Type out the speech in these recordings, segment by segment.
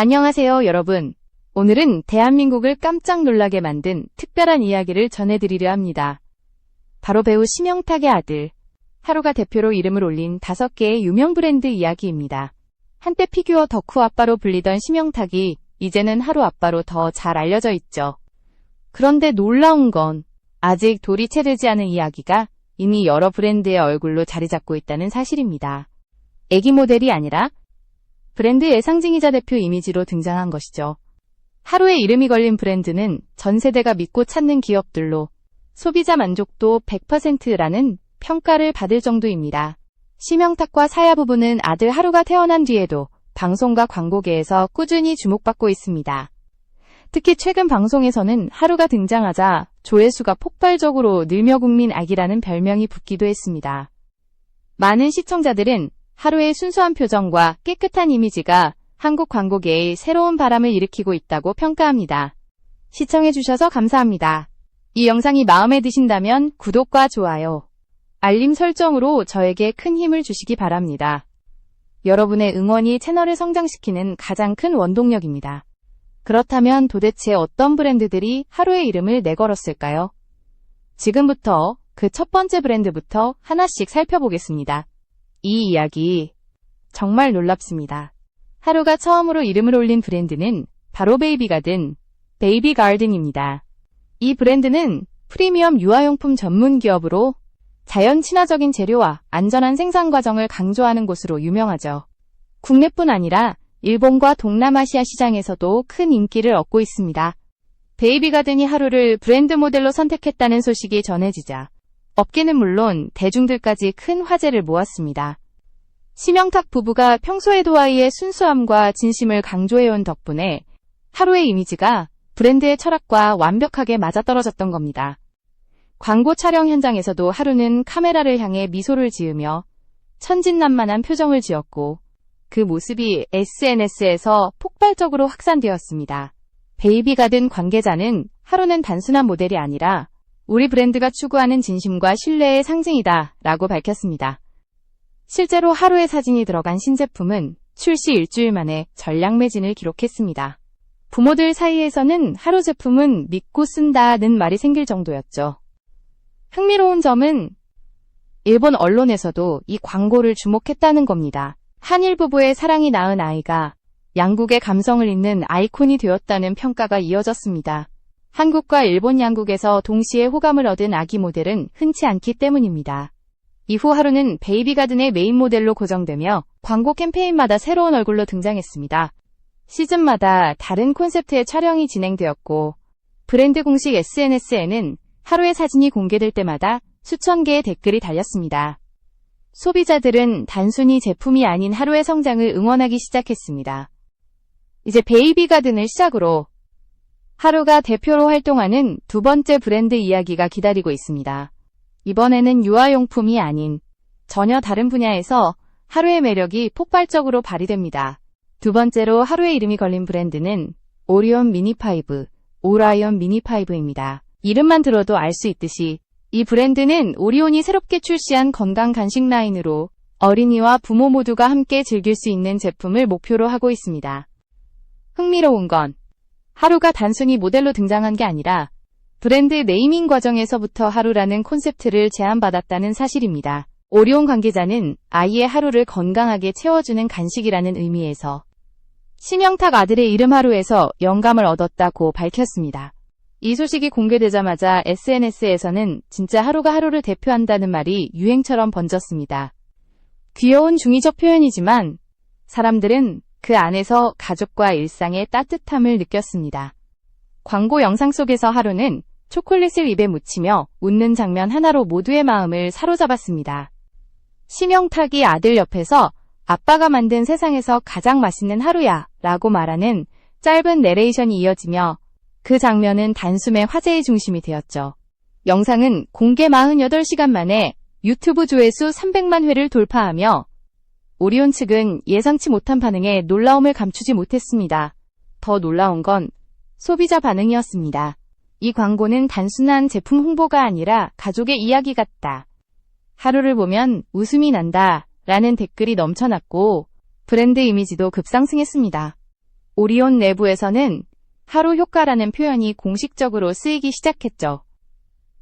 안녕하세요, 여러분. 오늘은 대한민국을 깜짝 놀라게 만든 특별한 이야기를 전해드리려 합니다. 바로 배우 심영탁의 아들, 하루가 대표로 이름을 올린 5개의 유명 브랜드 이야기입니다. 한때 피규어 덕후 아빠로 불리던 심영탁이 이제는 하루 아빠로 더 잘 알려져 있죠. 그런데 놀라운 건 아직 돌이 채되지 않은 이야기가 이미 여러 브랜드의 얼굴로 자리 잡고 있다는 사실입니다. 애기 모델이 아니라 브랜드의 상징이자 대표 이미지로 등장한 것이죠. 하루의 이름이 걸린 브랜드는 전 세대가 믿고 찾는 기업들로 소비자 만족도 100%라는 평가를 받을 정도입니다. 심영탁과 사야 부부는 아들 하루가 태어난 뒤에도 방송과 광고계에서 꾸준히 주목받고 있습니다. 특히 최근 방송에서는 하루가 등장하자 조회수가 폭발적으로 늘며 국민 아기라는 별명이 붙기도 했습니다. 많은 시청자들은 하루의 순수한 표정과 깨끗한 이미지가 한국 광고계의 새로운 바람을 일으키고 있다고 평가합니다. 시청해주셔서 감사합니다. 이 영상이 마음에 드신다면 구독과 좋아요, 알림 설정으로 저에게 큰 힘을 주시기 바랍니다. 여러분의 응원이 채널을 성장시키는 가장 큰 원동력입니다. 그렇다면 도대체 어떤 브랜드들이 하루의 이름을 내걸었을까요? 지금부터 그 첫 번째 브랜드부터 하나씩 살펴보겠습니다. 이 이야기 정말 놀랍습니다. 하루가 처음으로 이름을 올린 브랜드는 바로 베이비가든입니다. 이 브랜드는 프리미엄 유아용품 전문 기업으로 자연 친화적인 재료와 안전한 생산 과정을 강조하는 곳으로 유명하죠. 국내뿐 아니라 일본과 동남아시아 시장에서도 큰 인기를 얻고 있습니다. 베이비가든이 하루를 브랜드 모델로 선택했다는 소식이 전해지자 업계는 물론 대중들까지 큰 화제를 모았습니다. 심영탁 부부가 평소에도 아이의 순수함과 진심을 강조해온 덕분에 하루의 이미지가 브랜드의 철학과 완벽하게 맞아떨어졌던 겁니다. 광고 촬영 현장에서도 하루는 카메라를 향해 미소를 지으며 천진난만한 표정을 지었고 그 모습이 SNS에서 폭발적으로 확산되었습니다. 베이비가든 관계자는 하루는 단순한 모델이 아니라 우리 브랜드가 추구하는 진심과 신뢰의 상징이다 라고 밝혔습니다. 실제로 하루의 사진이 들어간 신제품은 출시 일주일 만에 전량 매진을 기록했습니다. 부모들 사이에서는 하루 제품은 믿고 쓴다는 말이 생길 정도였죠. 흥미로운 점은 일본 언론에서도 이 광고를 주목했다는 겁니다. 한일 부부의 사랑이 낳은 아이가 양국의 감성을 잇는 아이콘이 되었다는 평가가 이어졌습니다. 한국과 일본 양국에서 동시에 호감을 얻은 아기 모델은 흔치 않기 때문입니다. 이후 하루는 베이비가든의 메인 모델로 고정되며 광고 캠페인마다 새로운 얼굴로 등장했습니다. 시즌마다 다른 콘셉트의 촬영이 진행되었고 브랜드 공식 SNS에는 하루의 사진이 공개될 때마다 수천 개의 댓글이 달렸습니다. 소비자들은 단순히 제품이 아닌 하루의 성장을 응원하기 시작했습니다. 이제 베이비가든을 시작으로 하루가 대표로 활동하는 두 번째 브랜드 이야기가 기다리고 있습니다. 이번에는 유아용품이 아닌 전혀 다른 분야에서 하루의 매력이 폭발적으로 발휘됩니다. 두 번째로 하루의 이름이 걸린 브랜드는 오라이언 미니5입니다. 이름만 들어도 알 수 있듯이 이 브랜드는 오리온이 새롭게 출시한 건강 간식 라인으로 어린이와 부모 모두가 함께 즐길 수 있는 제품을 목표로 하고 있습니다. 흥미로운 건 하루가 단순히 모델로 등장한 게 아니라 브랜드 네이밍 과정에서부터 하루라는 콘셉트를 제안받았다는 사실입니다. 오리온 관계자는 아이의 하루를 건강하게 채워주는 간식이라는 의미에서 심영탁 아들의 이름 하루에서 영감을 얻었다고 밝혔습니다. 이 소식이 공개되자마자 SNS에서는 진짜 하루가 하루를 대표한다는 말이 유행처럼 번졌습니다. 귀여운 중의적 표현이지만 사람들은 그 안에서 가족과 일상의 따뜻함을 느꼈습니다. 광고 영상 속에서 하루는 초콜릿을 입에 묻히며 웃는 장면 하나로 모두의 마음을 사로잡았습니다. 심영탁이 아들 옆에서 아빠가 만든 세상에서 가장 맛있는 하루야 라고 말하는 짧은 내레이션이 이어지며 그 장면은 단숨에 화제의 중심이 되었죠. 영상은 공개 48시간 만에 유튜브 조회수 300만 회를 돌파하며 오리온 측은 예상치 못한 반응에 놀라움을 감추지 못했습니다. 더 놀라운 건 소비자 반응이었습니다. 이 광고는 단순한 제품 홍보가 아니라 가족의 이야기 같다. 하루를 보면 웃음이 난다 라는 댓글이 넘쳐났고 브랜드 이미지도 급상승했습니다. 오리온 내부에서는 하루 효과라는 표현이 공식적으로 쓰이기 시작했죠.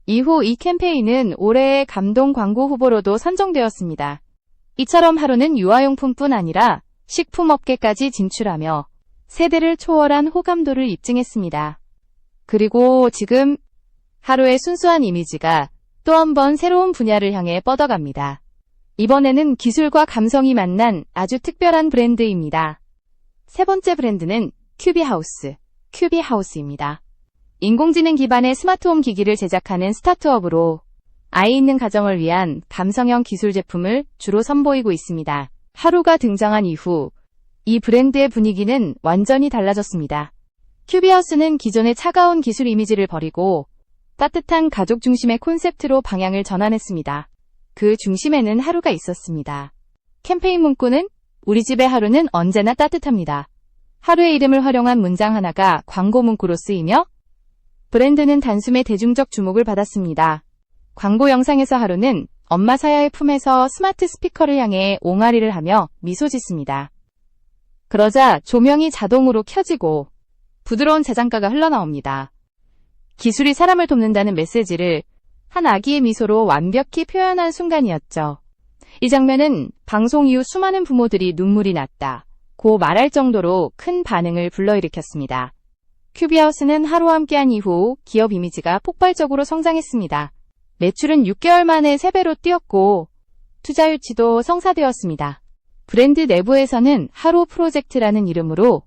이후 이 캠페인은 올해의 감동 광고 후보로도 선정되었습니다. 이처럼 하루는 유아용품뿐 아니라 식품업계까지 진출하며 세대를 초월한 호감도를 입증했습니다. 그리고 지금 하루의 순수한 이미지가 또 한 번 새로운 분야를 향해 뻗어갑니다. 이번에는 기술과 감성이 만난 아주 특별한 브랜드입니다. 세 번째 브랜드는 큐비하우스입니다. 인공지능 기반의 스마트홈 기기를 제작하는 스타트업으로 아이 있는 가정을 위한 감성형 기술 제품을 주로 선보이고 있습니다. 하루가 등장한 이후 이 브랜드의 분위기는 완전히 달라졌습니다. 큐비하우스는 기존의 차가운 기술 이미지를 버리고 따뜻한 가족 중심의 콘셉트로 방향을 전환했습니다. 그 중심에는 하루가 있었습니다. 캠페인 문구는 우리 집의 하루는 언제나 따뜻합니다. 하루의 이름을 활용한 문장 하나가 광고 문구로 쓰이며 브랜드는 단숨에 대중적 주목을 받았습니다. 광고 영상에서 하루는 엄마 사야의 품에서 스마트 스피커를 향해 옹알이를 하며 미소 짓습니다. 그러자 조명이 자동으로 켜지고 부드러운 자장가가 흘러나옵니다. 기술이 사람을 돕는다는 메시지를 한 아기의 미소로 완벽히 표현한 순간이었죠. 이 장면은 방송 이후 수많은 부모들이 눈물이 났다고 말할 정도로 큰 반응을 불러일으켰습니다. 큐비하우스는 하루와 함께한 이후 기업 이미지가 폭발적으로 성장했습니다. 매출은 6개월 만에 3배로 뛰었고 투자 유치도 성사되었습니다. 브랜드 내부에서는 하루 프로젝트라는 이름으로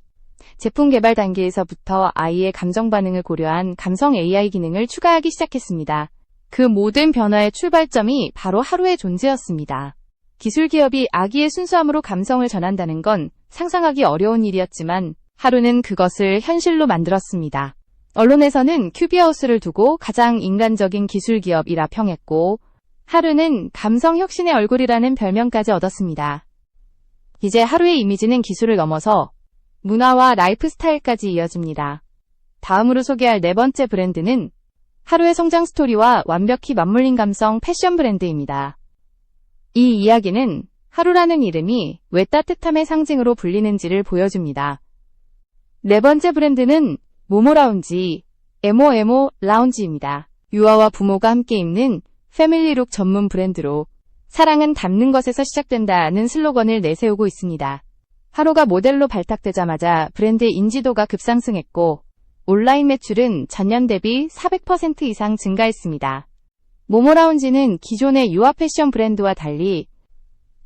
제품 개발 단계에서부터 아이의 감정 반응을 고려한 감성 AI 기능을 추가하기 시작했습니다. 그 모든 변화의 출발점이 바로 하루의 존재였습니다. 기술 기업이 아기의 순수함으로 감성을 전한다는 건 상상하기 어려운 일이었지만 하루는 그것을 현실로 만들었습니다. 언론에서는 큐비하우스를 두고 가장 인간적인 기술 기업이라 평했고 하루는 감성 혁신의 얼굴이라는 별명까지 얻었습니다. 이제 하루의 이미지는 기술을 넘어서 문화와 라이프 스타일까지 이어집니다. 다음으로 소개할 네 번째 브랜드는 하루의 성장 스토리와 완벽히 맞물린 감성 패션 브랜드입니다. 이 이야기는 하루라는 이름이 왜 따뜻함의 상징으로 불리는지를 보여줍니다. 네 번째 브랜드는 모모라운지, 에모 라운지입니다. 유아와 부모가 함께 입는 패밀리룩 전문 브랜드로 사랑은 닮는 것에서 시작된다는 슬로건을 내세우고 있습니다. 하루가 모델로 발탁되자마자 브랜드의 인지도가 급상승했고 온라인 매출은 전년 대비 400% 이상 증가했습니다. 모모라운지는 기존의 유아 패션 브랜드와 달리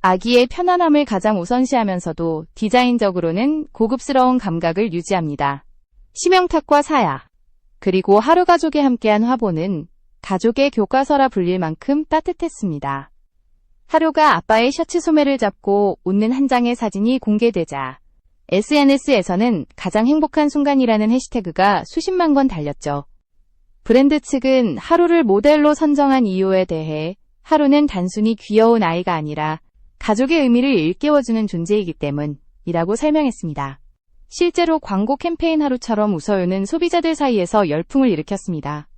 아기의 편안함을 가장 우선시하면서도 디자인적으로는 고급스러운 감각을 유지합니다. 심영탁과 사야, 그리고 하루 가족이 함께한 화보는 가족의 교과서라 불릴 만큼 따뜻했습니다. 하루가 아빠의 셔츠 소매를 잡고 웃는 한 장의 사진이 공개되자 SNS에서는 가장 행복한 순간이라는 해시태그가 수십만 건 달렸죠. 브랜드 측은 하루를 모델로 선정한 이유에 대해 하루는 단순히 귀여운 아이가 아니라 가족의 의미를 일깨워주는 존재이기 때문이라고 설명했습니다. 실제로 광고 캠페인 하루처럼 웃어요는 소비자들 사이에서 열풍을 일으켰습니다.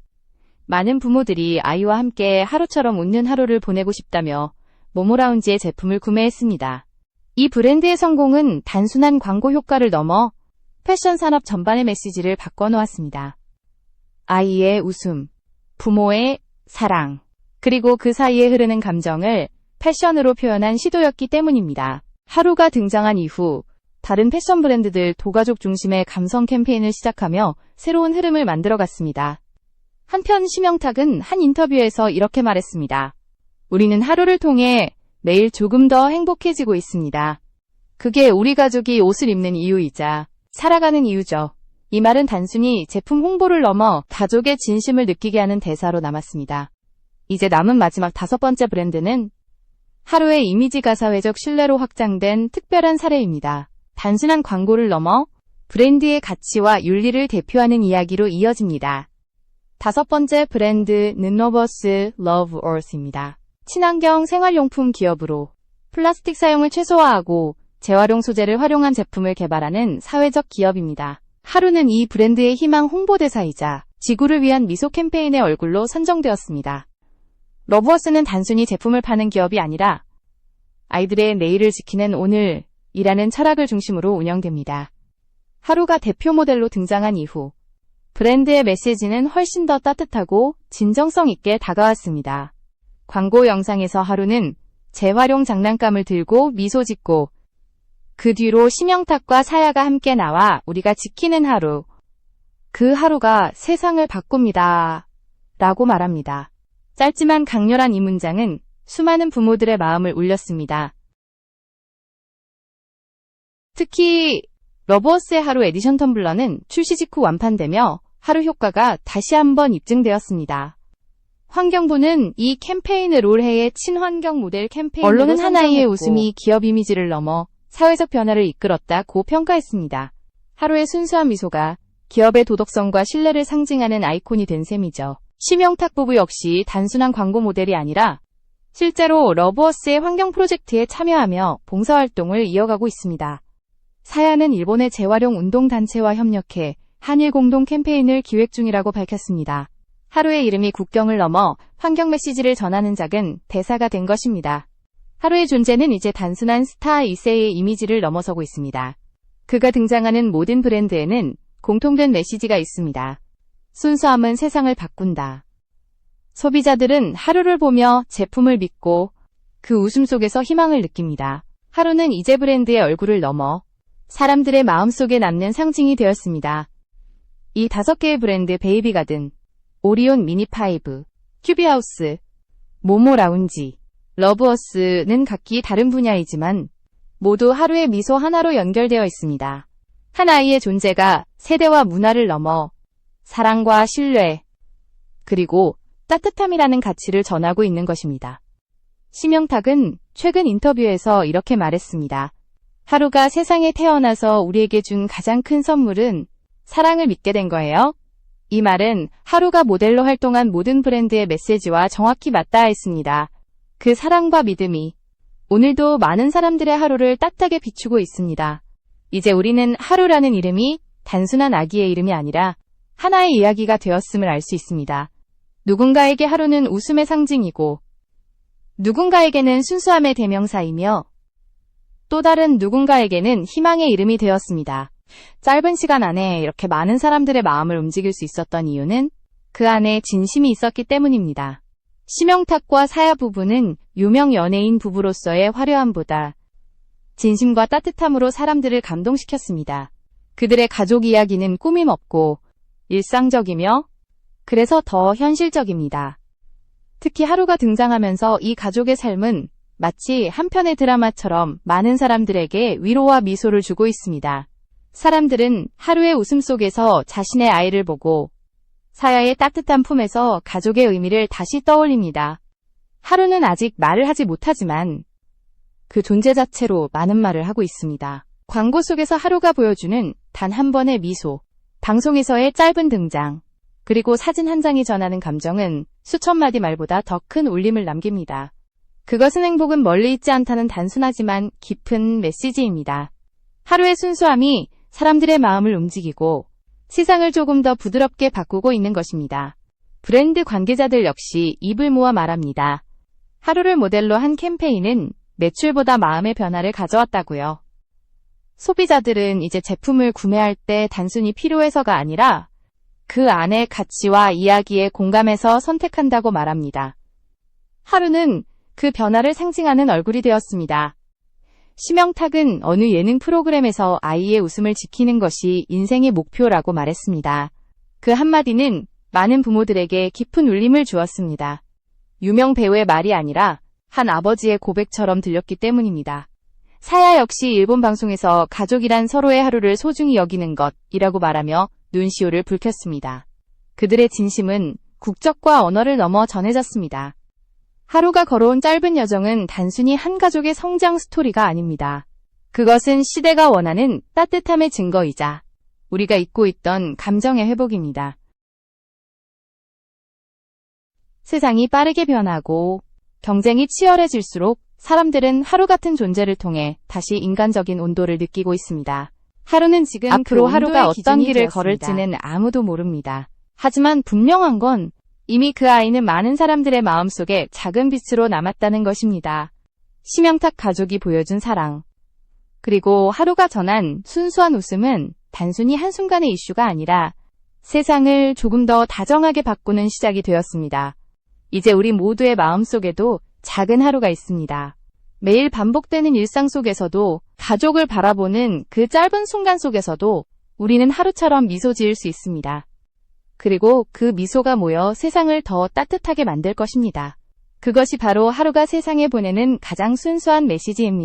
많은 부모들이 아이와 함께 하루처럼 웃는 하루를 보내고 싶다며 모모라운지의 제품을 구매했습니다. 이 브랜드의 성공은 단순한 광고 효과를 넘어 패션 산업 전반의 메시지를 바꿔놓았습니다. 아이의 웃음, 부모의 사랑, 그리고 그 사이에 흐르는 감정을 패션으로 표현한 시도였기 때문입니다. 하루가 등장한 이후 다른 패션 브랜드들 도가족 중심의 감성 캠페인을 시작하며 새로운 흐름을 만들어갔습니다. 한편 심영탁은 한 인터뷰에서 이렇게 말했습니다. 우리는 하루를 통해 매일 조금 더 행복해지고 있습니다. 그게 우리 가족이 옷을 입는 이유이자 살아가는 이유죠. 이 말은 단순히 제품 홍보를 넘어 가족의 진심을 느끼게 하는 대사로 남았습니다. 이제 남은 마지막 다섯 번째 브랜드는 하루의 이미지가 사회적 신뢰로 확장된 특별한 사례입니다. 단순한 광고를 넘어 브랜드의 가치와 윤리를 대표하는 이야기로 이어집니다. 다섯 번째 브랜드는 러버스 러브 얼스입니다. 친환경 생활용품 기업으로 플라스틱 사용을 최소화하고 재활용 소재를 활용한 제품을 개발하는 사회적 기업입니다. 하루는 이 브랜드의 희망 홍보대사이자 지구를 위한 미소 캠페인의 얼굴로 선정되었습니다. 러브워스는 단순히 제품을 파는 기업이 아니라 아이들의 내일을 지키는 오늘이라는 철학을 중심으로 운영됩니다. 하루가 대표 모델로 등장한 이후 브랜드의 메시지는 훨씬 더 따뜻하고 진정성 있게 다가왔습니다. 광고 영상에서 하루는 재활용 장난감을 들고 미소 짓고 그 뒤로 심영탁과 사야가 함께 나와 우리가 지키는 하루, 그 하루가 세상을 바꿉니다. 라고 말합니다. 짧지만 강렬한 이 문장은 수많은 부모들의 마음을 울렸습니다. 특히 러브어스의 하루 에디션 텀블러는 출시 직후 완판되며 하루 효과가 다시 한번 입증되었습니다. 환경부는 이 캠페인을 올해의 친환경 모델 캠페인으로 언론은 하나이의 웃음이 기업 이미지를 넘어 사회적 변화를 이끌었다고 평가했습니다. 하루의 순수한 미소가 기업의 도덕성과 신뢰를 상징하는 아이콘이 된 셈이죠. 심영탁 부부 역시 단순한 광고 모델이 아니라 실제로 러브어스의 환경 프로젝트에 참여하며 봉사활동을 이어가고 있습니다. 사야는 일본의 재활용 운동단체와 협력해 한일 공동 캠페인을 기획 중이라고 밝혔습니다. 하루의 이름이 국경을 넘어 환경 메시지를 전하는 작은 대사가 된 것입니다. 하루의 존재는 이제 단순한 스타 2세의 이미지를 넘어서고 있습니다. 그가 등장하는 모든 브랜드에는 공통된 메시지가 있습니다. 순수함은 세상을 바꾼다. 소비자들은 하루를 보며 제품을 믿고 그 웃음 속에서 희망을 느낍니다. 하루는 이제 브랜드의 얼굴을 넘어 사람들의 마음속에 남는 상징이 되었습니다. 이 5개의 브랜드 베이비가든, 오리온 미니5, 큐비하우스, 모모라운지, 러브어스는 각기 다른 분야이지만 모두 하루의 미소 하나로 연결되어 있습니다. 한 아이의 존재가 세대와 문화를 넘어 사랑과 신뢰, 그리고 따뜻함이라는 가치를 전하고 있는 것입니다. 심영탁은 최근 인터뷰에서 이렇게 말했습니다. 하루가 세상에 태어나서 우리에게 준 가장 큰 선물은 사랑을 믿게 된 거예요. 이 말은 하루가 모델로 활동한 모든 브랜드의 메시지와 정확히 맞닿아 있습니다. 그 사랑과 믿음이 오늘도 많은 사람들의 하루를 따뜻하게 비추고 있습니다. 이제 우리는 하루라는 이름이 단순한 아기의 이름이 아니라 하나의 이야기가 되었음을 알 수 있습니다. 누군가에게 하루는 웃음의 상징이고 누군가에게는 순수함의 대명사이며 또 다른 누군가에게는 희망의 이름이 되었습니다. 짧은 시간 안에 이렇게 많은 사람들의 마음을 움직일 수 있었던 이유는 그 안에 진심이 있었기 때문입니다. 심영탁과 사야 부부는 유명 연예인 부부로서의 화려함보다 진심과 따뜻함으로 사람들을 감동시켰습니다. 그들의 가족 이야기는 꾸밈 없고 일상적이며 그래서 더 현실적입니다. 특히 하루가 등장하면서 이 가족의 삶은 마치 한 편의 드라마처럼 많은 사람들에게 위로와 미소를 주고 있습니다. 사람들은 하루의 웃음 속에서 자신의 아이를 보고 사야의 따뜻한 품에서 가족의 의미를 다시 떠올립니다. 하루는 아직 말을 하지 못하지만 그 존재 자체로 많은 말을 하고 있습니다. 광고 속에서 하루가 보여주는 단 한 번의 미소, 방송에서의 짧은 등장, 그리고 사진 한 장이 전하는 감정은 수천 마디 말보다 더 큰 울림을 남깁니다. 그것은 행복은 멀리 있지 않다는 단순하지만 깊은 메시지입니다. 하루의 순수함이 사람들의 마음을 움직이고 세상을 조금 더 부드럽게 바꾸고 있는 것입니다. 브랜드 관계자들 역시 입을 모아 말합니다. 하루를 모델로 한 캠페인은 매출보다 마음의 변화를 가져왔다고요. 소비자들은 이제 제품을 구매할 때 단순히 필요해서가 아니라 그 안의 가치와 이야기에 공감해서 선택한다고 말합니다. 하루는 그 변화를 상징하는 얼굴이 되었습니다. 심영탁은 어느 예능 프로그램에서 아이의 웃음을 지키는 것이 인생의 목표라고 말했습니다. 그 한마디는 많은 부모들에게 깊은 울림을 주었습니다. 유명 배우의 말이 아니라 한 아버지의 고백처럼 들렸기 때문입니다. 사야 역시 일본 방송에서 가족이란 서로의 하루를 소중히 여기는 것이라고 말하며 눈시울을 붉혔습니다. 그들의 진심은 국적과 언어를 넘어 전해졌습니다. 하루가 걸어온 짧은 여정은 단순히 한 가족의 성장 스토리가 아닙니다. 그것은 시대가 원하는 따뜻함의 증거이자 우리가 잊고 있던 감정의 회복입니다. 세상이 빠르게 변하고 경쟁이 치열해질수록 사람들은 하루 같은 존재를 통해 다시 인간적인 온도를 느끼고 있습니다. 하루는 지금 앞으로 하루가 어떤 길을 걸을지는 아무도 모릅니다. 하지만 분명한 건 이미 그 아이는 많은 사람들의 마음속에 작은 빛으로 남았다는 것입니다. 심영탁 가족이 보여준 사랑, 그리고 하루가 전한 순수한 웃음은 단순히 한순간의 이슈가 아니라 세상을 조금 더 다정하게 바꾸는 시작이 되었습니다. 이제 우리 모두의 마음속에도 작은 하루가 있습니다. 매일 반복되는 일상 속에서도, 가족을 바라보는 그 짧은 순간 속에서도 우리는 하루처럼 미소 지을 수 있습니다. 그리고 그 미소가 모여 세상을 더 따뜻하게 만들 것입니다. 그것이 바로 하루가 세상에 보내는 가장 순수한 메시지입니다.